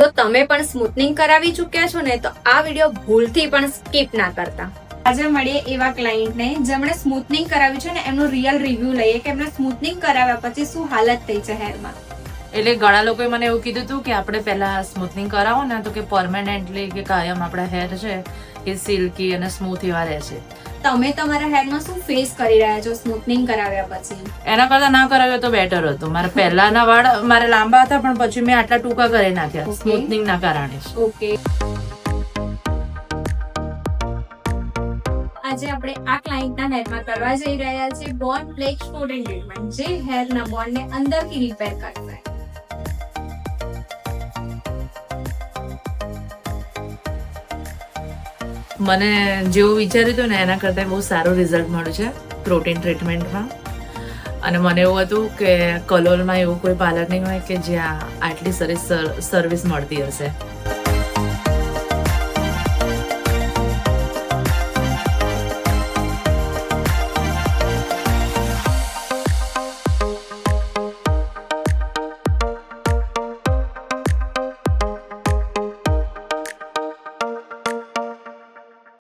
તો તમે પણ સ્મૂથનિંગ કરાવી ચૂક્યા છો ને તો આ વિડીયો ભૂલથી પણ સ્કીપ ના કરતા. આજે મળીએ એવા ક્લાયન્ટને જેમણે સ્મૂથનિંગ કરાવ્યું છે ને એમનું રિયલ રિવ્યુ લઈએ કે એમને સ્મૂથનિંગ કરાવ્યા પછી શું હાલત થઈ છે હેરમાં. એટલે ઘણા લોકોએ મને એવું કીધું હતું કે આપણે પહેલા સ્મૂથનિંગ કરાવો ને તો કે પરમેનન્ટલી કે કાયમ આપણા હેર છે એ સિલ્કી અને સ્મૂથ એવા રહે છે. તમે તમારા હેરમાં શું ફેસ કરી રહ્યા છો સ્મૂથનિંગ કરાવ્યા પછી? એના કરતા ના કરાવ્યો તો બેટર હતું. મારા પહેલાના વાળ મારે લાંબા હતા પણ પછી મેં આટલા ટૂંકા કરી નાખ્યા સ્મૂથનિંગ ના કારણે. ઓકે, આજે આપણે આ ક્લાયન્ટના હેરમાં કરવા જઈ રહ્યા છીએ બોન્ડ બ્લેક સ્પોટેડ ટ્રીટમેન્ટ, જે હેરના બોન્ડને અંદરથી રિપેર કરશે. મને જેવું વિચાર્યું હતું ને એના કરતાં બહુ સારું રિઝલ્ટ મળ્યું છે પ્રોટીન ટ્રીટમેન્ટમાં. અને મને એવું હતું કે કલોલમાં એવું કોઈ પાર્લર નહીં હોય કે જ્યાં આટલી સરસ સર્વિસ મળતી હશે.